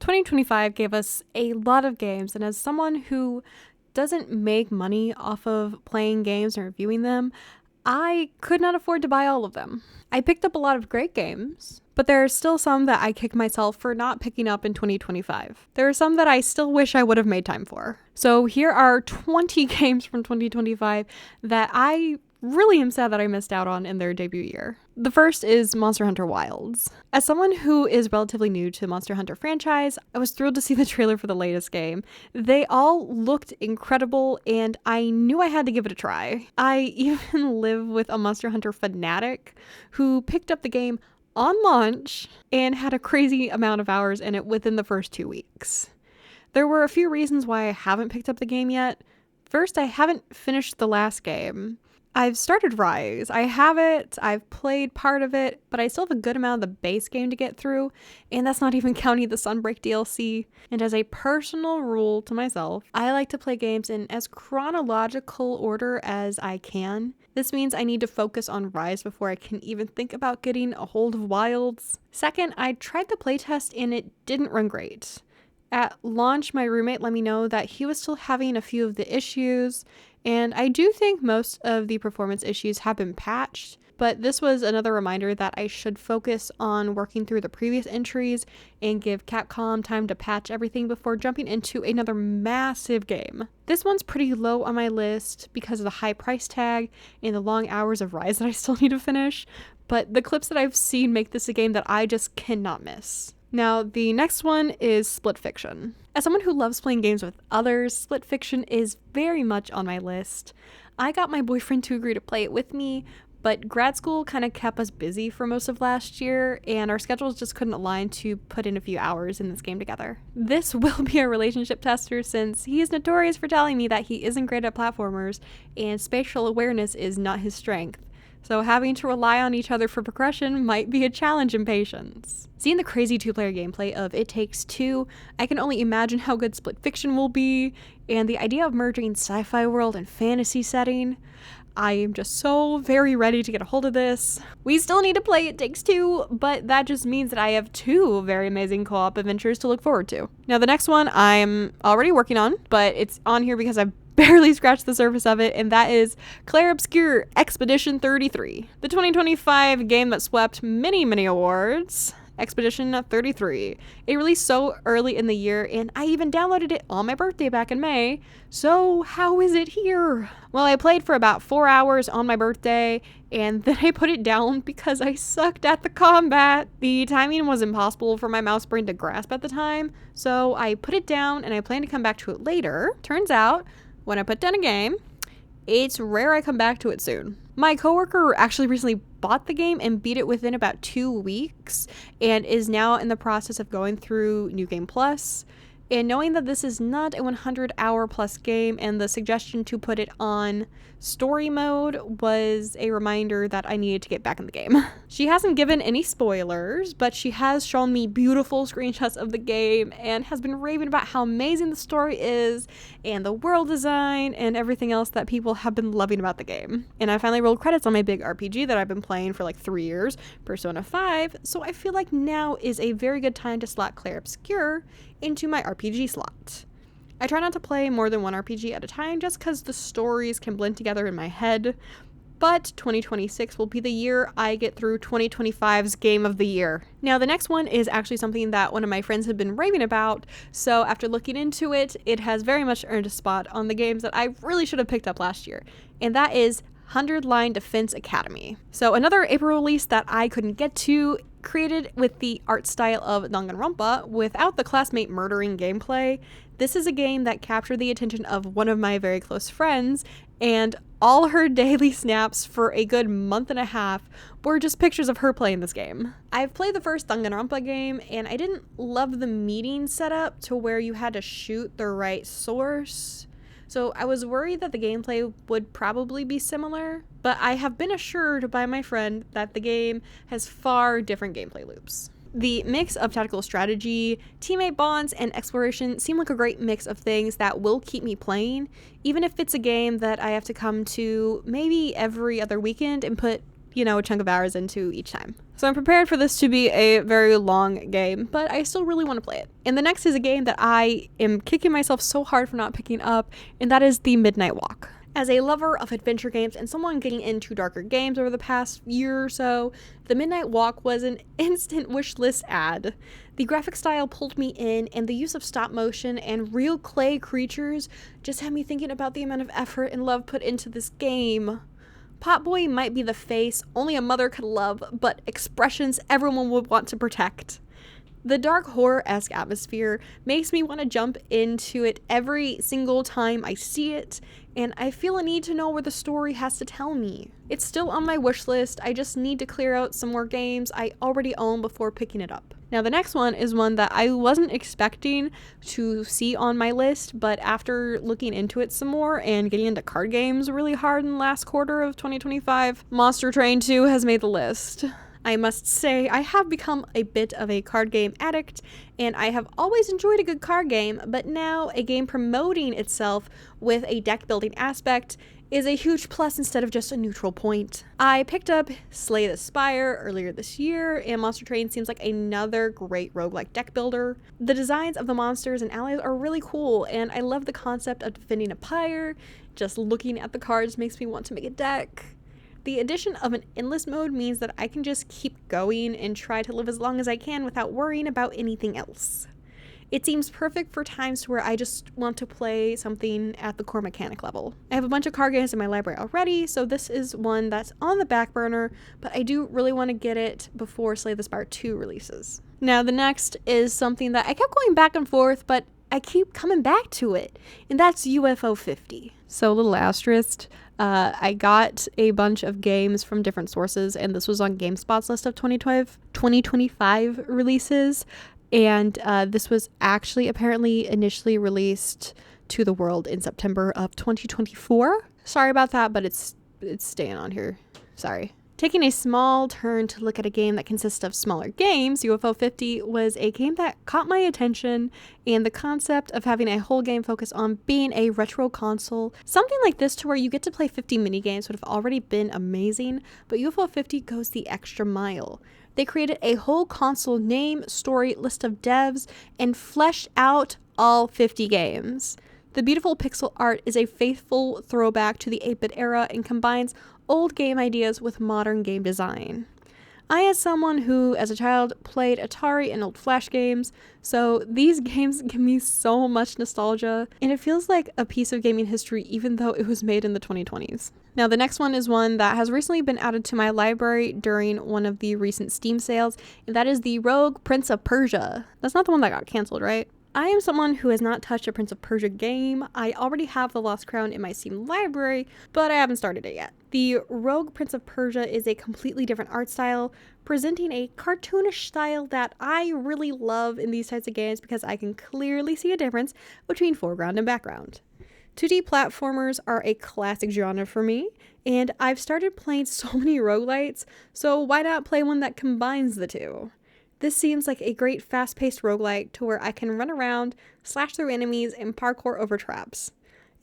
2025 gave us a lot of games, and as someone who doesn't make money off of playing games and reviewing them, I could not afford to buy all of them. I picked up a lot of great games, but there are still some that I kick myself for not picking up in 2025. There are some that I still wish I would have made time for. So here are 20 games from 2025 that I really am sad that I missed out on in their debut year. The first is Monster Hunter Wilds. As someone who is relatively new to the Monster Hunter franchise, I was thrilled to see the trailer for the latest game. They all looked incredible, and I knew I had to give it a try. I even live with a Monster Hunter fanatic who picked up the game on launch and had a crazy amount of hours in it within the first 2 weeks. There were a few reasons why I haven't picked up the game yet. First, I haven't finished the last game. I've started Rise. I have it, I've played part of it, but I still have a good amount of the base game to get through, and that's not even counting the Sunbreak DLC. And as a personal rule to myself, I like to play games in as chronological order as I can. This means I need to focus on Rise before I can even think about getting a hold of Wilds. Second, I tried the playtest and it didn't run great. At launch, my roommate let me know that he was still having a few of the issues, and I do think most of the performance issues have been patched, but this was another reminder that I should focus on working through the previous entries and give Capcom time to patch everything before jumping into another massive game. This one's pretty low on my list because of the high price tag and the long hours of Rise that I still need to finish, but the clips that I've seen make this a game that I just cannot miss. Now, the next one is Split Fiction. As someone who loves playing games with others, Split Fiction is very much on my list. I got my boyfriend to agree to play it with me, but grad school kind of kept us busy for most of last year, and our schedules just couldn't align to put in a few hours in this game together. This will be a relationship tester since he is notorious for telling me that he isn't great at platformers, and spatial awareness is not his strength. So having to rely on each other for progression might be a challenge in patience. Seeing the crazy two-player gameplay of It Takes Two, I can only imagine how good Split Fiction will be, and the idea of merging sci-fi world and fantasy setting. I am just so very ready to get a hold of this. We still need to play It Takes Two, but that just means that I have two very amazing co-op adventures to look forward to. Now the next one I'm already working on, but it's on here because I've barely scratched the surface of it, and that is Clair Obscur Expedition 33. The 2025 game that swept many awards. Expedition 33. It released so early in the year, and I even downloaded it on my birthday back in May. So how is it here? Well, I played for about 4 hours on my birthday, and then I put it down because I sucked at the combat. The timing was impossible for my mouse brain to grasp at the time, so I put it down and I plan to come back to it later. Turns out, when I put down a game, it's rare I come back to it soon. My coworker actually recently bought the game and beat it within about 2 weeks and is now in the process of going through New Game Plus. And knowing that this is not a 100-hour plus game and the suggestion to put it on story mode was a reminder that I needed to get back in the game. She hasn't given any spoilers, but she has shown me beautiful screenshots of the game and has been raving about how amazing the story is and the world design and everything else that people have been loving about the game. And I finally rolled credits on my big RPG that I've been playing for like 3 years, Persona 5, so I feel like now is a very good time to slot Clair Obscur into my RPG slot. I try not to play more than one RPG at a time just because the stories can blend together in my head, but 2026 will be the year I get through 2025's Game of the Year. Now the next one is actually something that one of my friends had been raving about, so after looking into it, it has very much earned a spot on the games that I really should have picked up last year, and that is 100 Line Defense Academy. So another April release that I couldn't get to, created with the art style of 𝕞𝕠𝕣𝕖 without the classmate murdering gameplay. This is a game that captured the attention of one of my very close friends, and all her daily snaps for a good month and a half were just pictures of her playing this game. I've played the first 𝕞𝕠𝕣𝕖 game, and I didn't love the meeting setup to where you had to shoot the right source. So I was worried that the gameplay would probably be similar, but I have been assured by my friend that the game has far different gameplay loops. The mix of tactical strategy, teammate bonds, and exploration seem like a great mix of things that will keep me playing, even if it's a game that I have to come to maybe every other weekend and put a chunk of hours into each time. So I'm prepared for this to be a very long game, but I still really want to play it. And the next is a game that I am kicking myself so hard for not picking up, and that is the Midnight Walk. As a lover of adventure games and someone getting into darker games over the past year or so, the Midnight Walk was an instant wish list ad. The graphic style pulled me in, and the use of stop motion and real clay creatures just had me thinking about the amount of effort and love put into this game. Potboy might be the face only a mother could love, but expressions everyone would want to protect. The dark horror-esque atmosphere makes me want to jump into it every single time I see it, and I feel a need to know where the story has to tell me. It's still on my wish list, I just need to clear out some more games I already own before picking it up. Now the next one is one that I wasn't expecting to see on my list, but after looking into it some more and getting into card games really hard in the last quarter of 2025, Monster Train 2 has made the list. I must say, I have become a bit of a card game addict, and I have always enjoyed a good card game, but now a game promoting itself with a deck building aspect is a huge plus instead of just a neutral point. I picked up Slay the Spire earlier this year, and Monster Train seems like another great roguelike deck builder. The designs of the monsters and allies are really cool, and I love the concept of defending a pyre. Just looking at the cards makes me want to make a deck. The addition of an endless mode means that I can just keep going and try to live as long as I can without worrying about anything else. It seems perfect for times where I just want to play something at the core mechanic level. I have a bunch of card games in my library already, so this is one that's on the back burner, but I do really want to get it before Slay the Spire 2 releases. Now the next is something that I kept going back and forth, but I keep coming back to it, and that's UFO 50. So a little asterisk, I got a bunch of games from different sources, and this was on GameSpot's list of 2025 releases, and this was actually apparently initially released to the world in September of 2024. Sorry about that, but it's staying on here. Sorry. Taking a small turn to look at a game that consists of smaller games, UFO 50 was a game that caught my attention, and the concept of having a whole game focus on being a retro console, something like this to where you get to play 50 minigames would have already been amazing, but UFO 50 goes the extra mile. They created a whole console name, story, list of devs, and fleshed out all 50 games. The beautiful pixel art is a faithful throwback to the 8-bit era and combines old game ideas with modern game design. I, as someone who, as a child, played Atari and old Flash games, so these games give me so much nostalgia, and it feels like a piece of gaming history even though it was made in the 2020s. Now the next one is one that has recently been added to my library during one of the recent Steam sales, and that is the Rogue Prince of Persia. That's not the one that got canceled, right? I am someone who has not touched a Prince of Persia game. I already have the Lost Crown in my Steam library, but I haven't started it yet. The Rogue Prince of Persia is a completely different art style, presenting a cartoonish style that I really love in these types of games because I can clearly see a difference between foreground and background. 2D platformers are a classic genre for me, and I've started playing so many roguelites, so why not play one that combines the two? This seems like a great fast-paced roguelike to where I can run around, slash through enemies, and parkour over traps.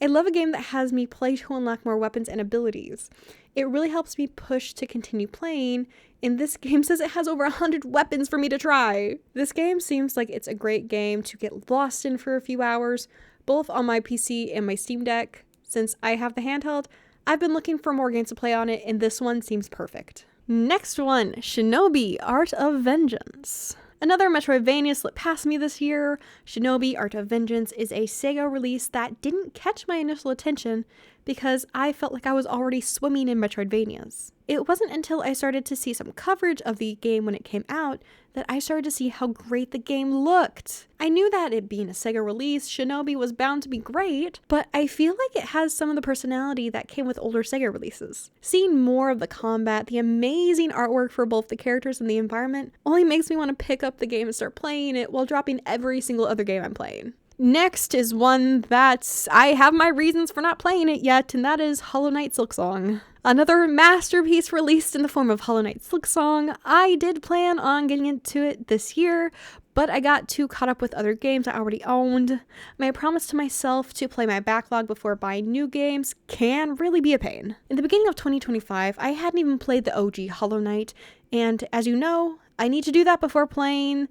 I love a game that has me play to unlock more weapons and abilities. It really helps me push to continue playing, and this game says it has over 100 weapons for me to try. This game seems like it's a great game to get lost in for a few hours, both on my PC and my Steam Deck. Since I have the handheld, I've been looking for more games to play on it, and this one seems perfect. Next one, Shinobi Art of Vengeance. Another Metroidvania slipped past me this year. Shinobi Art of Vengeance is a Sega release that didn't catch my initial attention because I felt like I was already swimming in Metroidvanias. It wasn't until I started to see some coverage of the game when it came out that I started to see how great the game looked. I knew that it being a Sega release, Shinobi was bound to be great, but I feel like it has some of the personality that came with older Sega releases. Seeing more of the combat, the amazing artwork for both the characters and the environment only makes me want to pick up the game and start playing it while dropping every single other game I'm playing. Next is one that I have my reasons for not playing it yet, and that is Hollow Knight Silksong. Another masterpiece released in the form of Hollow Knight Silksong. I did plan on getting into it this year, but I got too caught up with other games I already owned. My promise to myself to play my backlog before buying new games can really be a pain. In the beginning of 2025, I hadn't even played the OG Hollow Knight, and as you know, I need to do that before playing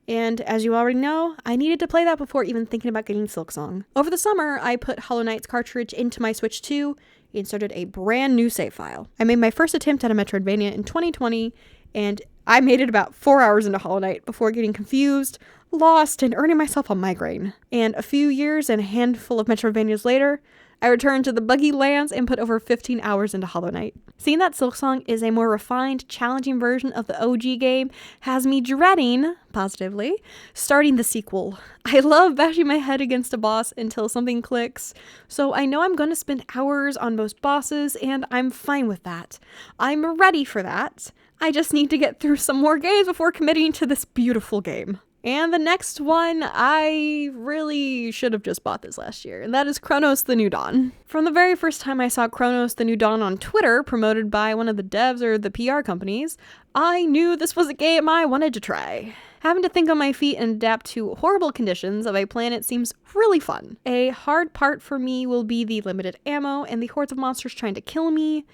and as you already know, I needed to play that before even thinking about getting Silksong. Over the summer, I put Hollow Knight's cartridge into my Switch 2 and started a brand new save file. I made my first attempt at a Metroidvania in 2020, and I made it about 4 hours into Hollow Knight before getting confused, lost, and earning myself a migraine. And a few years and a handful of Metroidvanias later, I returned to the buggy lands and put over 15 hours into Hollow Knight. Seeing that Silksong is a more refined, challenging version of the OG game has me dreading, positively, starting the sequel. I love bashing my head against a boss until something clicks, so I know I'm going to spend hours on most bosses, and I'm fine with that. I'm ready for that. I just need to get through some more games before committing to this beautiful game. And the next one, I really should have just bought this last year, and that is Cronos: The New Dawn. From the very first time I saw Cronos: The New Dawn on Twitter, promoted by one of the devs or the PR companies, I knew this was a game I wanted to try. Having to think on my feet and adapt to horrible conditions of a planet seems really fun. A hard part for me will be the limited ammo and the hordes of monsters trying to kill me.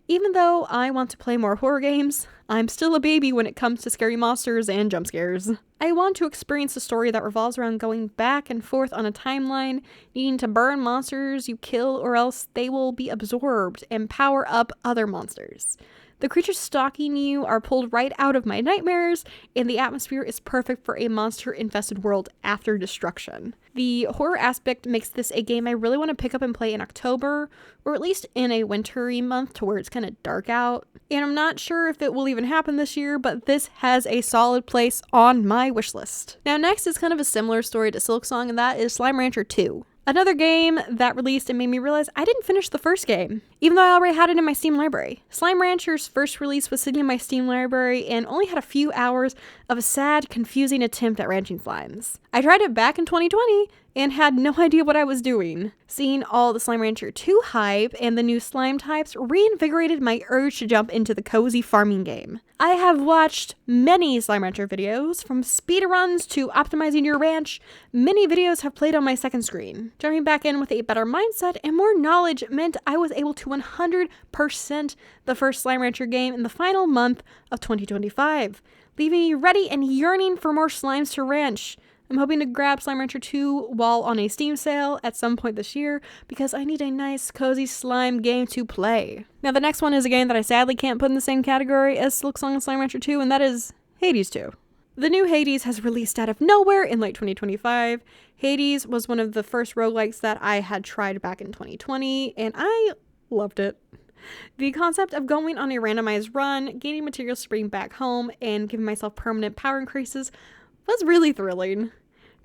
Even though I want to play more horror games, I'm still a baby when it comes to scary monsters and jump scares. I want to experience a story that revolves around going back and forth on a timeline, needing to burn monsters you kill or else they will be absorbed and power up other monsters. The creatures stalking you are pulled right out of my nightmares, and the atmosphere is perfect for a monster-infested world after destruction. The horror aspect makes this a game I really want to pick up and play in October, or at least in a wintry month to where it's kind of dark out. And I'm not sure if it will even happen this year, but this has a solid place on my wish list. Now next is kind of a similar story to Silksong, and that is Slime Rancher 2. Another game that released and made me realize I didn't finish the first game, even though I already had it in my Steam library. Slime Rancher's first release was sitting in my Steam library and only had a few hours of a sad, confusing attempt at ranching slimes. I tried it back in 2020 and had no idea what I was doing. Seeing all the Slime Rancher 2 hype and the new slime types reinvigorated my urge to jump into the cozy farming game. I have watched many Slime Rancher videos, from speedruns to optimizing your ranch. Many videos have played on my second screen. Jumping back in with a better mindset and more knowledge meant I was able to 100% the first Slime Rancher game in the final month of 2025, leaving me ready and yearning for more slimes to ranch. I'm hoping to grab Slime Rancher 2 while on a Steam sale at some point this year because I need a nice, cozy slime game to play. Now the next one is a game that I sadly can't put in the same category as Silksong and Slime Rancher 2, and that is Hades 2. The new Hades has released out of nowhere in late 2025. Hades was one of the first roguelikes that I had tried back in 2020, and I loved it. The concept of going on a randomized run, gaining materials to bring back home, and giving myself permanent power increases was really thrilling.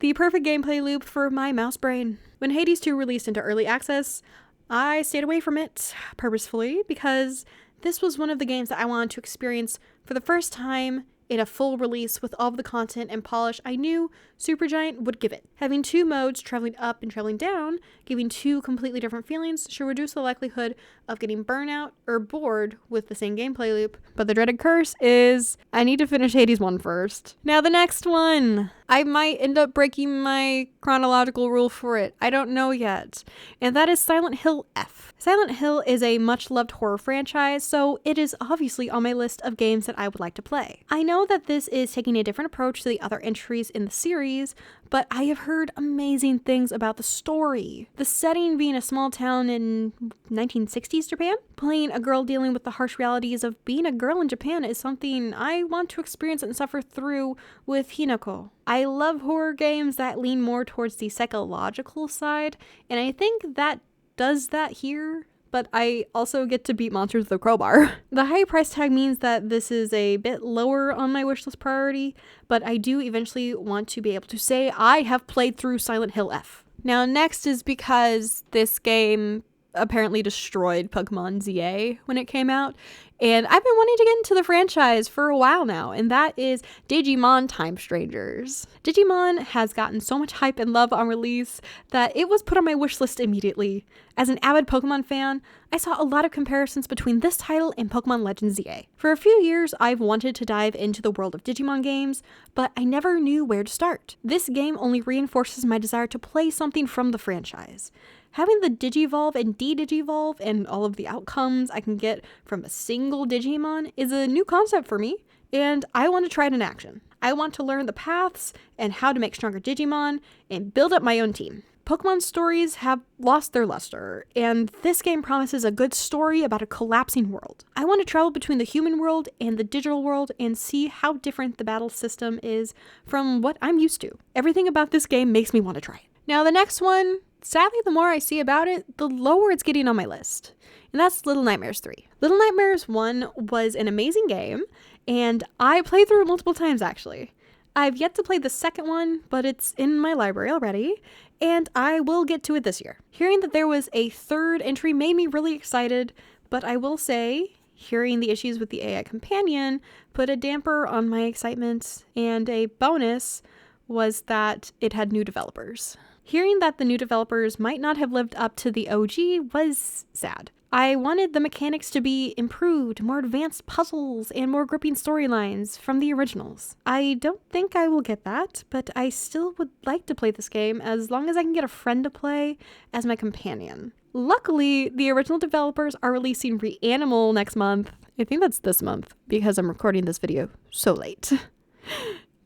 The perfect gameplay loop for my mouse brain. When Hades 2 released into early access, I stayed away from it purposefully because this was one of the games that I wanted to experience for the first time in a full release with all of the content and polish I knew Supergiant would give it. Having two modes, traveling up and traveling down, giving two completely different feelings, should reduce the likelihood of getting burnout or bored with the same gameplay loop. But the dreaded curse is I need to finish Hades 1 first. Now the next one, I might end up breaking my chronological rule for it. I don't know yet. And that is Silent Hill F. Silent Hill is a much-loved horror franchise, so it is obviously on my list of games that I would like to play. I know that this is taking a different approach to the other entries in the series, but I have heard amazing things about the story. The setting being a small town in 1960s Japan. Playing a girl dealing with the harsh realities of being a girl in Japan is something I want to experience and suffer through with Hinako. I love horror games that lean more towards the psychological side, and I think that does that here, but I also get to beat monsters with a crowbar. The high price tag means that this is a bit lower on my wishlist priority, but I do eventually want to be able to say I have played through Silent Hill F. Now next is because this game apparently destroyed Pokemon 𝕬𝕝 when it came out. And I've been wanting to get into the franchise for a while now, and that is Digimon Time Strangers. Digimon has gotten so much hype and love on release that it was put on my wish list immediately. As an avid Pokemon fan, I saw a lot of comparisons between this title and Pokemon Legends 𝕬𝕝. For a few years, I've wanted to dive into the world of Digimon games, but I never knew where to start. This game only reinforces my desire to play something from the franchise. Having the Digivolve and De-Digivolve and all of the outcomes I can get from a single Digimon is a new concept for me, and I want to try it in action. I want to learn the paths and how to make stronger Digimon and build up my own team. Pokemon stories have lost their luster, and this game promises a good story about a collapsing world. I want to travel between the human world and the digital world and see how different the battle system is from what I'm used to. Everything about this game makes me want to try it. Now the next one, sadly, the more I see about it, the lower it's getting on my list. And that's Little Nightmares 3. Little Nightmares 1 was an amazing game, and I played through it multiple times actually. I've yet to play the second one, but it's in my library already, and I will get to it this year. Hearing that there was a third entry made me really excited, but I will say, hearing the issues with the AI companion put a damper on my excitement, and a bonus was that it had new developers. Hearing that the new developers might not have lived up to the OG was sad. I wanted the mechanics to be improved, more advanced puzzles, and more gripping storylines from the originals. I don't think I will get that, but I still would like to play this game as long as I can get a friend to play as my companion. Luckily, the original developers are releasing Reanimal next month. I think that's this month because I'm recording this video so late.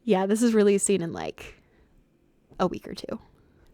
Yeah, this is releasing in like a week or two.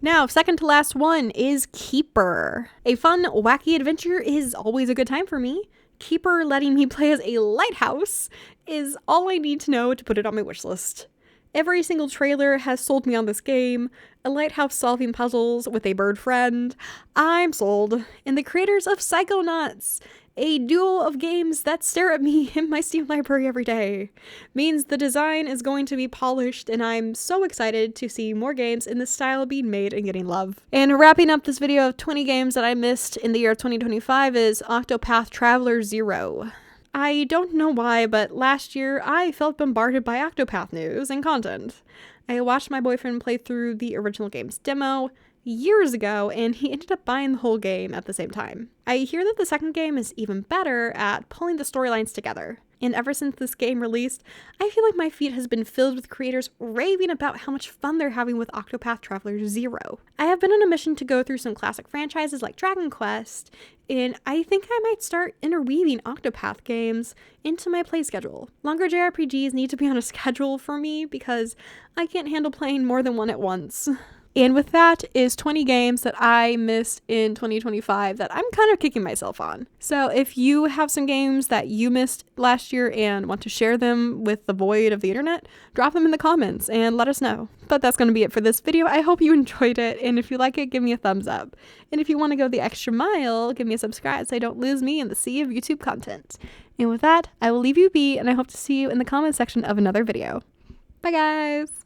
Now, second to last one is Keeper. A fun, wacky adventure is always a good time for me. Keeper letting me play as a lighthouse is all I need to know to put it on my wish list. Every single trailer has sold me on this game. A lighthouse solving puzzles with a bird friend. I'm sold. And the creators of Psychonauts, a duo of games that stare at me in my Steam library every day, means the design is going to be polished, and I'm so excited to see more games in this style being made and getting love. And wrapping up this video of 20 games that I missed in the year of 2025 is Octopath Traveler 0. I don't know why, but last year I felt bombarded by Octopath news and content. I watched my boyfriend play through the original game's demo years ago, and he ended up buying the whole game at the same time. I hear that the second game is even better at pulling the storylines together. And ever since this game released, I feel like my feed has been filled with creators raving about how much fun they're having with Octopath Traveler 0. I have been on a mission to go through some classic franchises like Dragon Quest, and I think I might start interweaving Octopath games into my play schedule. Longer JRPGs need to be on a schedule for me because I can't handle playing more than one at once. And with that is 20 games that I missed in 2025 that I'm kind of kicking myself on. So if you have some games that you missed last year and want to share them with the void of the internet, drop them in the comments and let us know. But that's going to be it for this video. I hope you enjoyed it, and if you like it, give me a thumbs up. And if you want to go the extra mile, give me a subscribe so I don't lose me in the sea of YouTube content. And with that, I will leave you be, and I hope to see you in the comment section of another video. Bye guys!